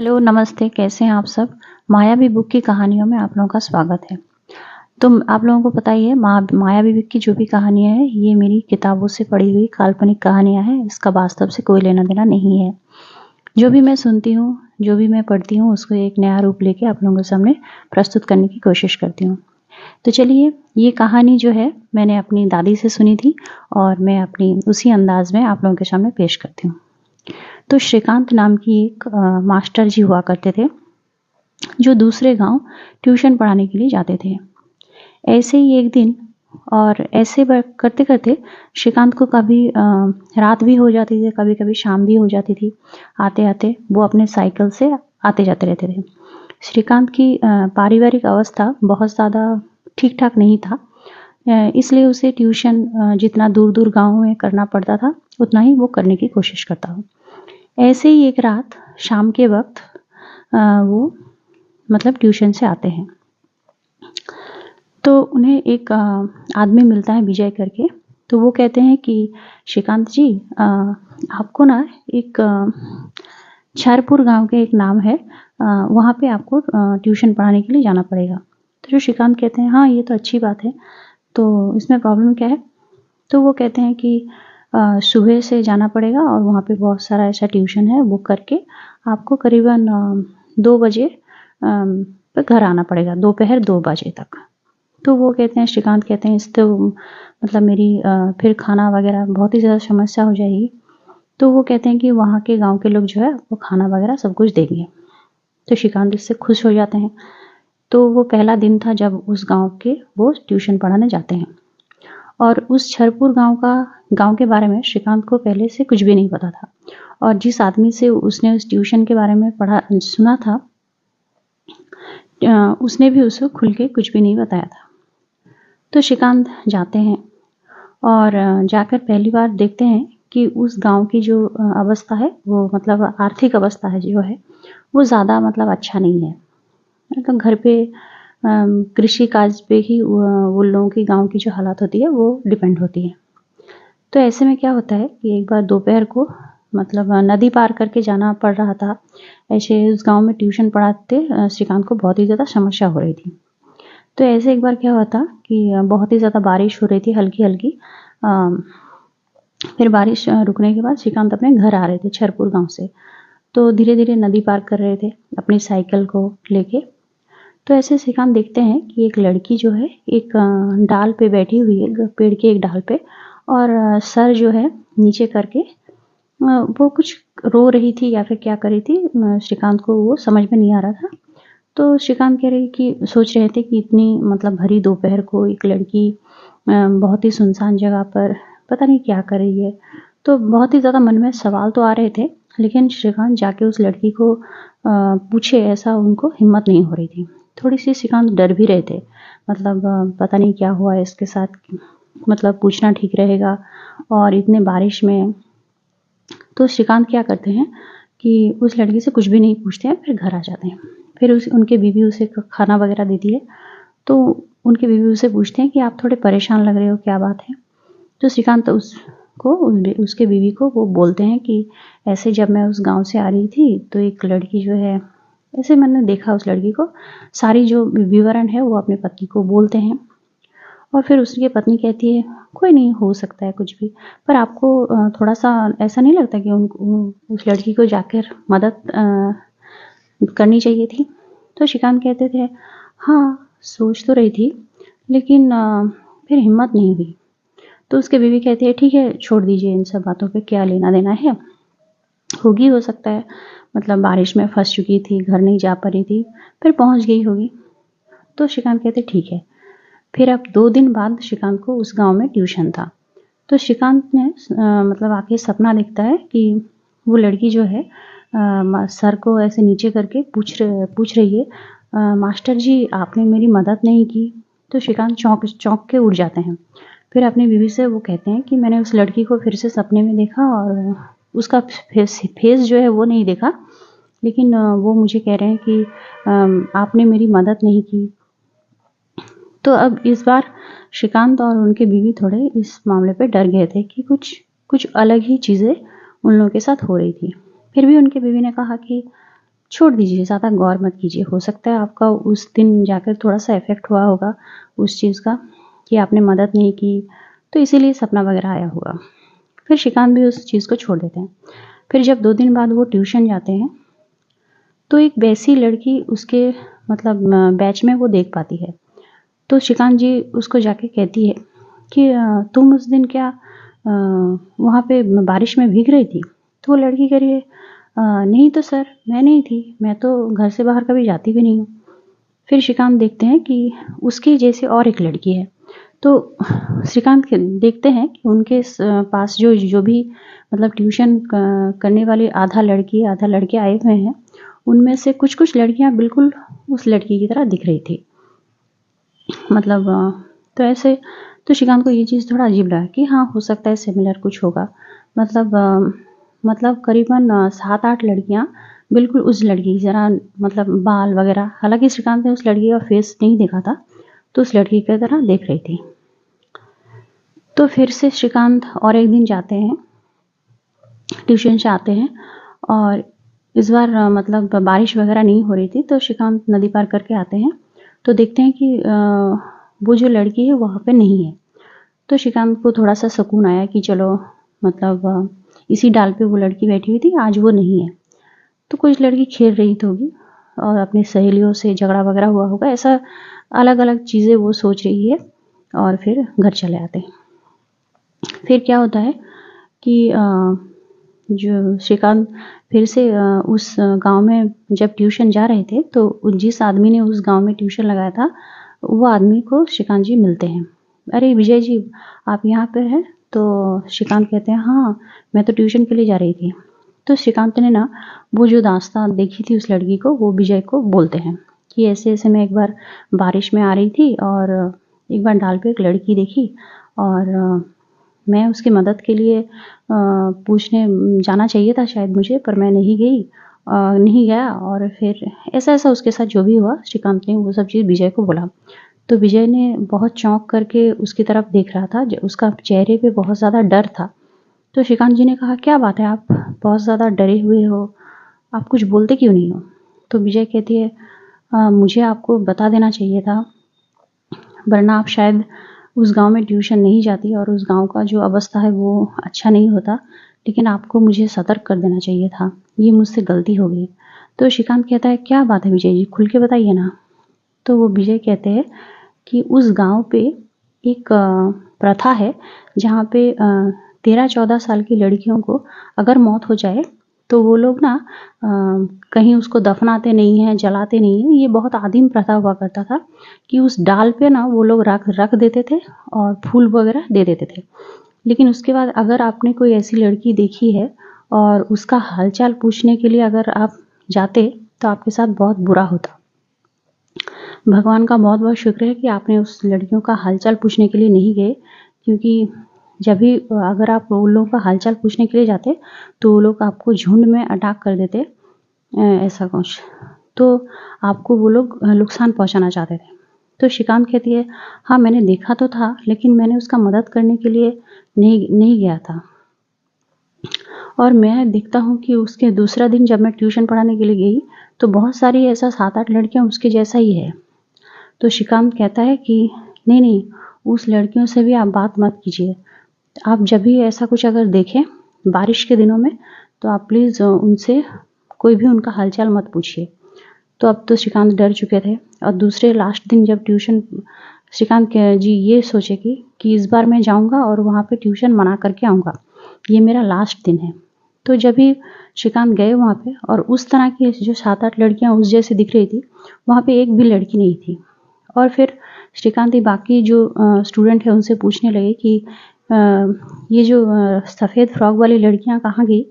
Hello, नमस्ते, कैसे हैं आप सब? मायावी बुक की कहानियों में आप लोगों का स्वागत है। तो आप लोगों को पता ही है मायावी बुक की जो भी कहानियाँ हैं, ये मेरी किताबों से पढ़ी हुई काल्पनिक कहानियाँ हैं, इसका वास्तव से कोई लेना-देना नहीं है। जो भी मैं सुनती हूँ, जो भी मैं पढ़ती हूँ, उसको एक नया रूप लेके आप लोगों के सामने प्रस्तुत करने की कोशिश करती हूँ। तो चलिए, ये कहानी जो है मैंने अपनी दादी से सुनी थी और मैं अपनी उसी अंदाज़ में आप लोगों के सामने पेश करती हूँ। तो श्रीकांत नाम की एक मास्टर जी हुआ करते थे, जो दूसरे गांव ट्यूशन पढ़ाने के लिए जाते थे। ऐसे ही एक दिन और ऐसे करते करते श्रीकांत को कभी रात भी हो जाती थी, कभी कभी शाम भी हो जाती थी। आते आते वो अपने साइकिल से आते जाते रहते थे। श्रीकांत की पारिवारिक अवस्था बहुत ज़्यादा ठीक ठाक नहीं था, इसलिए उसे ट्यूशन जितना दूर दूर गाँव में करना पड़ता था, उतना ही वो करने की कोशिश करता था। ऐसे ही एक रात शाम के वक्त वो मतलब ट्यूशन से आते हैं, तो उन्हें एक आदमी मिलता है विजय करके। तो वो कहते हैं कि श्रीकांत जी, आपको ना एक छरपुर गांव के एक नाम है, वहाँ पे आपको ट्यूशन पढ़ाने के लिए जाना पड़ेगा। तो जो श्रीकांत कहते हैं, हाँ ये तो अच्छी बात है, तो इसमें प्रॉब्लम क्या है? तो वो कहते हैं कि सुबह से जाना पड़ेगा और वहाँ पे बहुत सारा ऐसा ट्यूशन है, बुक करके आपको करीबन 2 बजे पे घर आना पड़ेगा, दोपहर 2 बजे तक। तो वो कहते हैं, श्रीकांत कहते हैं, इस तो मतलब मेरी फिर खाना वगैरह बहुत ही ज़्यादा समस्या हो जाएगी। तो वो कहते हैं कि वहाँ के गाँव के लोग जो है आपको खाना वगैरह सब कुछ देंगे। तो श्रीकांत इससे खुश हो जाते हैं। तो वो पहला दिन था जब उस गाँव के वो ट्यूशन पढ़ाने जाते हैं और उस छरपुर गाँव के बारे में श्रीकांत को पहले से कुछ भी नहीं पता था और जिस आदमी से उसने उस ट्यूशन के बारे में सुना था, उसने भी उसे खुल के कुछ भी नहीं बताया था। तो श्रीकांत जाते हैं और जाकर पहली बार देखते हैं कि उस गांव की जो अवस्था है, वो मतलब आर्थिक अवस्था है जो है, वो ज़्यादा मतलब अच्छा नहीं है। मतलब घर पे कृषि कार्य पे ही वो लोगों की गांव की जो हालात होती है वो डिपेंड होती है। तो ऐसे में क्या होता है कि एक बार दोपहर को मतलब नदी पार करके जाना पड़ रहा था। ऐसे उस गांव में ट्यूशन पढ़ाते श्रीकांत को बहुत ही ज़्यादा समस्या हो रही थी। तो ऐसे एक बार क्या हुआ था कि बहुत ही ज़्यादा बारिश हो रही थी, हल्की हल्की। फिर बारिश रुकने के बाद श्रीकांत अपने घर आ रहे थे छरपुर गांव से। तो धीरे धीरे नदी पार कर रहे थे अपनी साइकिल को लेके। तो ऐसे श्रीकांत देखते हैं कि एक लड़की जो है एक डाल पे बैठी हुई है, पेड़ के एक डाल पे, और सर जो है नीचे करके वो कुछ रो रही थी या फिर क्या कर रही थी, श्रीकांत को वो समझ में नहीं आ रहा था। तो श्रीकांत कह रहे कि सोच रहे थे कि इतनी मतलब भरी दोपहर को एक लड़की बहुत ही सुनसान जगह पर पता नहीं क्या कर रही है। तो बहुत ही ज़्यादा मन में सवाल तो आ रहे थे, लेकिन श्रीकांत जाके उस लड़की को पूछे ऐसा उनको हिम्मत नहीं हो रही थी। थोड़ी सी श्रीकांत डर भी रहे थे, मतलब पता नहीं क्या हुआ है इसके साथ, मतलब पूछना ठीक रहेगा और इतने बारिश में। तो श्रीकांत क्या करते हैं कि उस लड़की से कुछ भी नहीं पूछते हैं, फिर घर आ जाते हैं। फिर उनके बीवी उसे खाना वगैरह देती है। तो उनके बीवी उसे पूछते हैं कि आप थोड़े परेशान लग रहे हो, क्या बात है? तो श्रीकांत उसके बीवी को वो बोलते हैं कि ऐसे जब मैं उस गांव से आ रही थी तो एक लड़की जो है, ऐसे मैंने देखा उस लड़की को। सारी जो विवरण है वो अपनी पत्नी को बोलते हैं और फिर उसकी पत्नी कहती है, कोई नहीं, हो सकता है कुछ भी, पर आपको थोड़ा सा ऐसा नहीं लगता कि उस लड़की को जाकर मदद करनी चाहिए थी? तो श्रीकांत कहते थे, हाँ सोच तो रही थी, लेकिन फिर हिम्मत नहीं हुई। तो उसके बीवी कहती है, ठीक है छोड़ दीजिए, इन सब बातों पे क्या लेना देना है, होगी, हो सकता है मतलब बारिश में फंस चुकी थी, घर नहीं जा पा रही थी, फिर पहुंच गई होगी। तो श्रीकांत कहते ठीक है। फिर अब 2 दिन बाद श्रीकांत को उस गांव में ट्यूशन था। तो श्रीकांत ने मतलब आके सपना देखता है कि वो लड़की जो है सर को ऐसे नीचे करके पूछ रही है, मास्टर जी आपने मेरी मदद नहीं की। तो श्रीकांत चौंक के उठ जाते हैं। फिर अपनी बीवी से वो कहते हैं कि मैंने उस लड़की को फिर से सपने में देखा और उसका फेस जो है वो नहीं देखा, लेकिन वो मुझे कह रहे हैं कि आपने मेरी मदद नहीं की। तो अब इस बार श्रीकांत और उनके बीवी थोड़े इस मामले पे डर गए थे कि कुछ अलग ही चीज़ें उन लोगों के साथ हो रही थी। फिर भी उनके बीवी ने कहा कि छोड़ दीजिए, ज़्यादा गौर मत कीजिए। हो सकता है आपका उस दिन जाकर थोड़ा-सा इफ़ेक्ट हुआ होगा उस चीज़ का कि आपने मदद नहीं की, तो इसीलिए सपना वगैरह आया होगा। फिर श्रीकांत भी उस चीज़ को छोड़ देते हैं। फिर जब 2 दिन बाद वो ट्यूशन जाते हैं, तो एक वैसी लड़की उसके मतलब बैच में वो देख पाती है। तो श्रीकांत जी उसको जाके कहती है कि तुम उस दिन क्या वहाँ पे बारिश में भीग रही थी? तो वो लड़की कह रही है नहीं तो सर, मैं नहीं थी, मैं तो घर से बाहर कभी जाती भी नहीं हूँ। फिर श्रीकांत देखते हैं कि उसकी जैसे और एक लड़की है। तो श्रीकांत देखते हैं कि उनके पास जो जो भी मतलब ट्यूशन करने वाली आधा लड़की आधा लड़के आए हुए हैं, उनमें से कुछ-कुछ लड़कियाँ बिल्कुल उस लड़की की तरह दिख रही थी। मतलब तो ऐसे तो श्रीकांत को ये चीज़ थोड़ा अजीब लगा कि हाँ, हो सकता है सिमिलर कुछ होगा। मतलब करीबन 7-8 लड़कियाँ बिल्कुल उस लड़की की तरह मतलब बाल वगैरह, हालाँकि श्रीकांत ने उस लड़की का फेस नहीं देखा था, तो उस लड़की की तरह देख रही थी। तो फिर से श्रीकांत और एक दिन जाते हैं, ट्यूशन से आते हैं और इस बार मतलब बारिश वगैरह नहीं हो रही थी, तो श्रीकांत नदी पार करके आते हैं, तो देखते हैं कि वो जो लड़की है वहाँ पे नहीं है। तो श्रीकांत को थोड़ा-सा सुकून आया कि चलो मतलब इसी डाल पे वो लड़की बैठी हुई थी, आज वो नहीं है। तो कुछ लड़की खेल रही होगी और अपनी सहेलियों से झगड़ा वगैरह हुआ होगा, ऐसा अलग-अलग चीज़ें वो सोच रही है और फिर घर चले आते हैं। फिर क्या होता है कि जो श्रीकांत फिर से उस गाँव में जब ट्यूशन जा रहे थे, तो जिस आदमी ने उस गाँव में ट्यूशन लगाया था, वो आदमी को श्रीकांत जी मिलते हैं। अरे विजय जी, आप यहाँ पे हैं? तो श्रीकांत कहते हैं, हाँ, मैं तो ट्यूशन के लिए जा रही थी। तो श्रीकांत ने ना वो जो दास्तान देखी थी उस लड़की को, वो विजय को बोलते हैं कि ऐसे-ऐसे मैं एक बार बारिश में आ रही थी और एक बार ढाल पे एक लड़की देखी और मैं उसकी मदद के लिए पूछने जाना चाहिए था शायद मुझे, पर मैं नहीं गया और फिर ऐसा-ऐसा उसके साथ जो भी हुआ, श्रीकांत ने वो सब चीज़ विजय को बोला। तो विजय ने बहुत चौंक करके उसकी तरफ देख रहा था, उसका चेहरे पे बहुत ज़्यादा डर था। तो श्रीकांत जी ने कहा, क्या बात है, आप बहुत ज़्यादा डरे हुए हो, आप कुछ बोलते क्यों नहीं हो? तो विजय कहती है, मुझे आपको बता देना चाहिए था, वरना आप शायद उस गाँव में ट्यूशन नहीं जाती और उस गाँव का जो अवस्था है वो अच्छा नहीं होता, लेकिन आपको मुझे सतर्क कर देना चाहिए था, ये मुझसे गलती हो गई। तो श्रीकांत कहता है, क्या बात है विजय जी, खुल के बताइए ना। तो वो विजय कहते हैं कि उस गाँव पे एक प्रथा है जहाँ पे 13-14 साल की लड़कियों को अगर मौत हो जाए तो वो लोग ना कहीं उसको दफनाते नहीं हैं, जलाते नहीं हैं। ये बहुत आदिम प्रथा हुआ करता था कि उस डाल पे ना वो लोग रख देते थे और फूल वगैरह दे देते थे। लेकिन उसके बाद अगर आपने कोई ऐसी लड़की देखी है और उसका हालचाल पूछने के लिए अगर आप जाते, तो आपके साथ बहुत बुरा होता। भगवान का बहुत-बहुत शुक्र है कि आपने उस लड़कियों का हालचाल पूछने के लिए नहीं गए, क्योंकि जब भी अगर आप उन लोगों का हालचाल पूछने के लिए जाते, तो वो लोग आपको झुंड में अटैक कर देते, ऐसा कुछ। तो आपको वो लोग नुकसान पहुँचाना चाहते थे। तो श्रीकांत कहती है, हाँ, मैंने देखा तो था, लेकिन मैंने उसका मदद करने के लिए नहीं गया था। और मैं देखता हूँ कि उसके दूसरा दिन जब मैं ट्यूशन पढ़ाने के लिए गई, तो बहुत सारी ऐसा 7-8 लड़कियाँ उसके जैसा ही है। तो श्रीकांत कहता है कि नहीं, उस लड़कियों से भी आप बात मत कीजिए। आप जब भी ऐसा कुछ अगर देखें बारिश के दिनों में, तो आप प्लीज़ उनसे कोई भी उनका हालचाल मत पूछिए। तो अब तो श्रीकांत डर चुके थे और दूसरे लास्ट दिन जब ट्यूशन श्रीकांत जी ये सोचे कि इस बार मैं जाऊँगा और वहाँ पे ट्यूशन मना करके आऊँगा। ये मेरा लास्ट दिन है। तो जब भी श्रीकांत गए वहाँ पे और उस तरह की जो 7-8 लड़कियाँ उस जैसी दिख रही थी, वहाँ पे एक भी लड़की नहीं थी। और फिर श्रीकांत ही बाकी जो स्टूडेंट है उनसे पूछने लगे कि ये जो सफ़ेद फ्रॉक वाली लड़कियाँ कहाँ गई?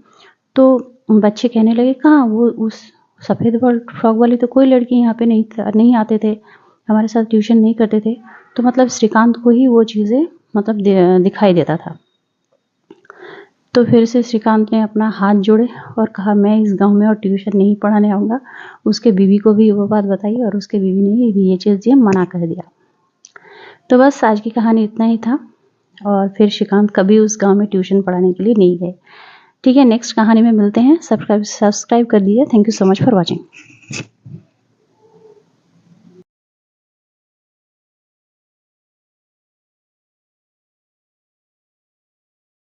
तो बच्चे कहने लगे, कहाँ, वो उस सफ़ेद फ्रॉक वाली तो कोई लड़की यहाँ पे नहीं आते थे, हमारे साथ ट्यूशन नहीं करते थे। तो मतलब श्रीकांत को ही वो चीज़ें मतलब दिखाई देता था। तो फिर से श्रीकांत ने अपना हाथ जोड़े और कहा, मैं इस गाँव में और ट्यूशन नहीं पढ़ाने आऊँगा। उसके बीवी को भी वो बात बताई और उसके बीवी ने भी ये चीज़ ये मना कर दिया। तो बस आज की कहानी इतना ही था और फिर श्रीकांत कभी उस गाँव में ट्यूशन पढ़ाने के लिए नहीं गए। ठीक है, नेक्स्ट कहानी में मिलते हैं। सब्सक्राइब कर दीजिए। Thank you so much for watching.